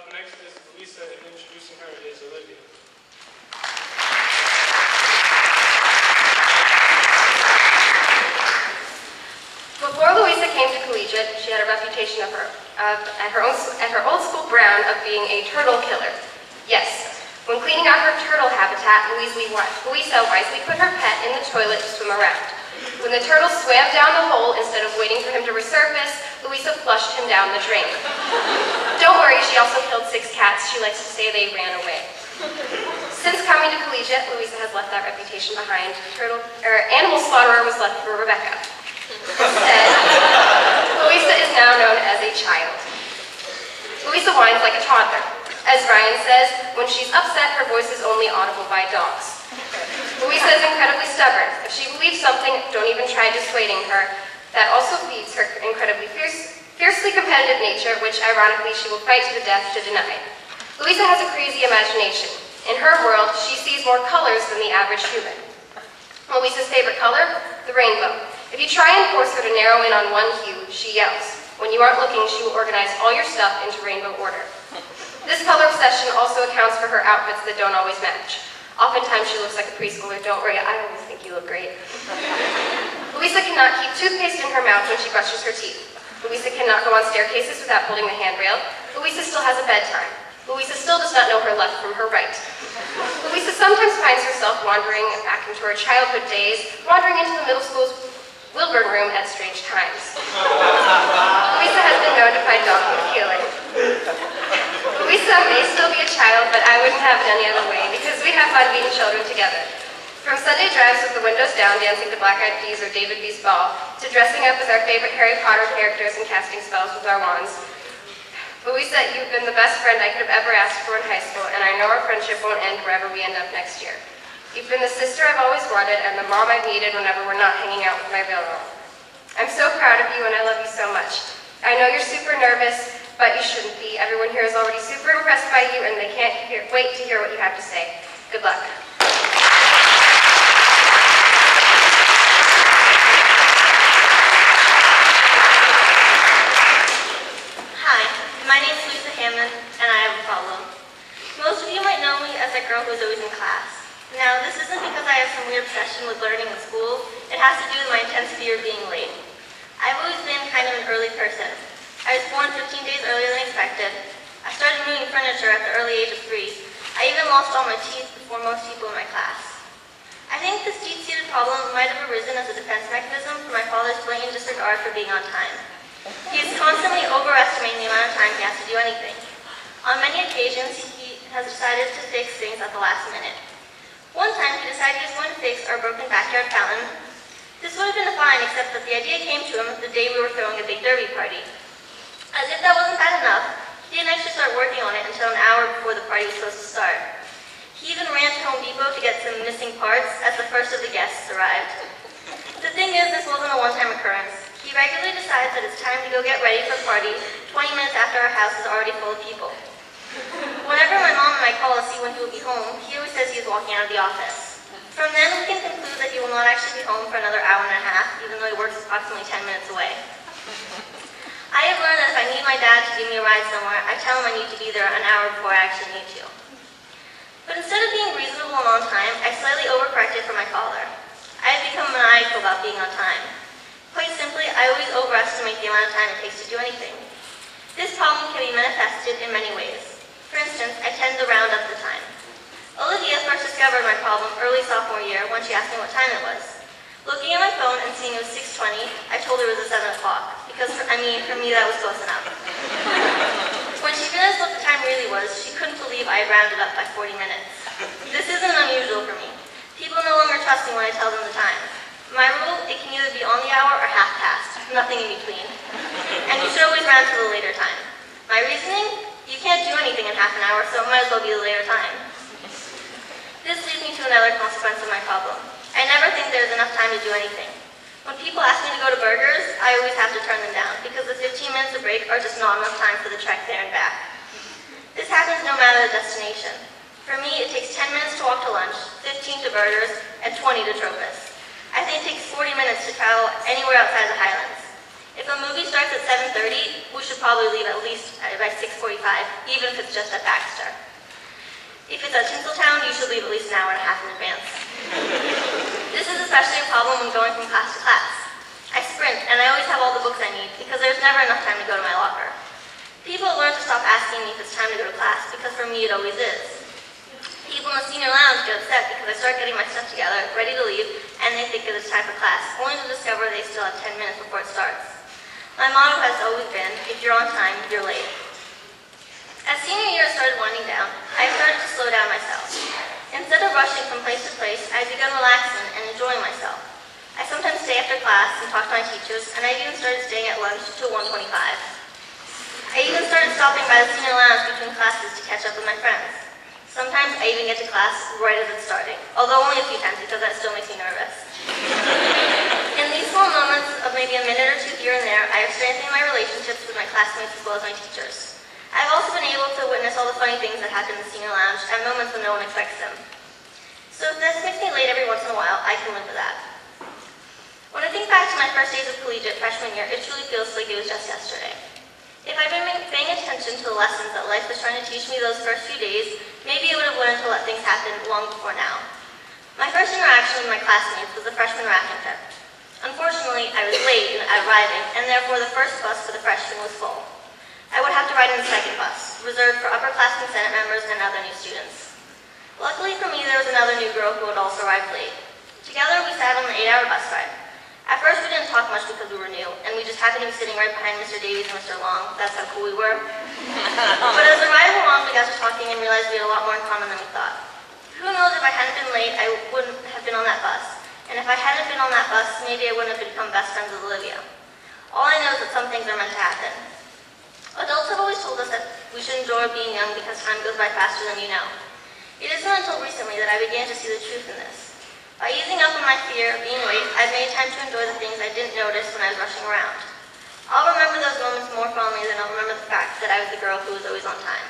Up next is Luisa, and introducing her is Olivia. Before Luisa came to Collegiate, she had a reputation at her old school Brown of being a turtle killer. Yes, when cleaning out her turtle habitat, Luisa wisely put her pet in the toilet to swim around. When the turtle swam down the hole, instead of waiting for him to resurface, Luisa flushed him down the drain. Don't worry, she also killed 6 cats. She likes to say they ran away. Since coming to Collegiate, Luisa has left that reputation behind. Animal slaughterer was left for Rebecca. Instead, Luisa is now known as a child. Luisa whines like a toddler. As Ryan says, when she's upset, her voice is only audible by dogs. Luisa is incredibly stubborn. If she believes something, don't even try dissuading her. That also feeds her incredibly fiercely competitive nature, which ironically she will fight to the death to deny. Luisa has a crazy imagination. In her world, she sees more colors than the average human. Luisa's favorite color? The rainbow. If you try and force her to narrow in on one hue, she yells. When you aren't looking, she will organize all your stuff into rainbow order. This color obsession also accounts for her outfits that don't always match. Oftentimes she looks like a preschooler. Don't worry, I always think you look great. Luisa cannot keep toothpaste in her mouth when she brushes her teeth. Luisa cannot go on staircases without holding the handrail. Luisa still has a bedtime. Luisa still does not know her left from her right. Luisa sometimes finds herself wandering back into her childhood days, wandering into the middle school's Wilburn room at strange times. Luisa has been known to find dog food healing. Luisa may still be a child, but I wouldn't have it any other way, because we have fun being children together. From Sunday drives with the windows down, dancing to Black Eyed Peas or David B's Ball, to dressing up as our favorite Harry Potter characters and casting spells with our wands. Luisa, you've been the best friend I could have ever asked for in high school, and I know our friendship won't end wherever we end up next year. You've been the sister I've always wanted, and the mom I've needed whenever we're not hanging out with my Vilma. I'm so proud of you, and I love you so much. I know you're super nervous, but you shouldn't be. Everyone here is already super impressed by you, and they can't wait to hear what you have to say. Good luck. Hi, my name is Luisa Hammond, and I have a problem. Most of you might know me as that girl who's always in class. Now, this isn't because I have some weird obsession with learning in school. It has to do with my intense fear of being late. I've always been kind of an early person. I was born 15 days earlier than expected. I started moving furniture at the early age of 3. I even lost all my teeth before most people in my class. I think this deep-seated problem might have arisen as a defense mechanism for my father's blatant disregard for being on time. He is constantly overestimating the amount of time he has to do anything. On many occasions, he has decided to fix things at the last minute. One time, he decided he was going to fix our broken backyard fountain. This would have been fine, except that the idea came to him the day we were throwing a big derby party. As if that wasn't bad enough, he didn't actually start working on it until an hour before the party was supposed to start. He even ran to Home Depot to get some missing parts as the first of the guests arrived. The thing is, this wasn't a one-time occurrence. He regularly decides that it's time to go get ready for a party 20 minutes after our house is already full of people. Whenever my mom and I call to see when he will be home, he always says he is walking out of the office. From then, we can conclude that he will not actually be home for another hour and a half, even though he works approximately 10 minutes away. I have learned that if I need my dad to give me a ride somewhere, I tell him I need to be there an hour before I actually need to. But instead of being reasonable and on time, I slightly overcorrected for my father. I have become maniacal about being on time. Quite simply, I always overestimate the amount of time it takes to do anything. This problem can be manifested in many ways. For instance, I tend to round up the time. Olivia first discovered my problem early sophomore year when she asked me what time it was. Looking at my phone and seeing it was 6:20, I told her it was at 7 o'clock, because for me that was close enough. When she realized what the time really was, she couldn't believe I had rounded up by 40 minutes. This isn't unusual for me. People no longer trust me when I tell them the time. My rule, it can either be on the hour or half past, nothing in between. And you should always round to the later time. My reasoning? You can't do anything in half an hour, so it might as well be the later time. This leads me to another consequence of my problem. I never think there's enough time to do anything. When people ask me to go to Burgers, I always have to turn them down, because the 15 minutes of break are just not enough time for the trek there and back. This happens no matter the destination. For me, it takes 10 minutes to walk to lunch, 15 to Burgers, and 20 to Tropus. I think it takes 40 minutes to travel anywhere outside the Highlands. If a movie starts at 7:30, we should probably leave at least by 6:45, even if it's just at Baxter. If it's at Tinseltown, you should leave at least an hour and a half in advance. This is especially a problem when going from class to class. I sprint, and I always have all the books I need because there's never enough time to go to my locker. People have learned to stop asking me if it's time to go to class because for me it always is. People in the senior lounge get upset because I start getting my stuff together, ready to leave, and they think that it's time for class, only to discover they still have 10 minutes before it starts. My motto has always been, if you're on time, you're late. As senior year started winding down, I started to slow down myself. Instead of rushing from place to place, I began relaxing and enjoying myself. I sometimes stay after class and talk to my teachers, and I even started staying at lunch till 1:25. I even started stopping by the senior lounge between classes to catch up with my friends. Sometimes I even get to class right as it's starting, although only a few times because that still makes me nervous. In these small moments of maybe a minute or two here and there, I have strengthened my relationships with my classmates as well as my teachers. I've also been able to witness all the funny things that happen in the senior lounge at moments when no one expects them. So if this makes me late every once in a while, I can live with that. When I think back to my first days of collegiate freshman year, it truly feels like it was just yesterday. If I'd been paying attention to the lessons that life was trying to teach me those first few days, maybe I would have learned to let things happen long before now. My first interaction with my classmates was the freshman rafting trip. Unfortunately, I was late in arriving, and therefore the first bus for the freshmen was full. I would have to ride in the second bus, reserved for upperclassmen Senate members and other new students. Luckily for me, there was another new girl who had also arrived late. Together, we sat on the 8-hour bus ride. At first, we didn't talk much because we were new, and we just happened to be sitting right behind Mr. Davies and Mr. Long. That's how cool we were. But as the ride went along, we got to talking and realized we had a lot more in common than we thought. Who knows, if I hadn't been late, I wouldn't have been on that bus. And if I hadn't been on that bus, maybe I wouldn't have become best friends with Olivia. All I know is that some things are meant to happen. Adults have always told us that we should enjoy being young because time goes by faster than you know. It isn't until recently that I began to see the truth in this. By easing up on my fear of being late, I've made time to enjoy the things I didn't notice when I was rushing around. I'll remember those moments more fondly than I'll remember the fact that I was the girl who was always on time.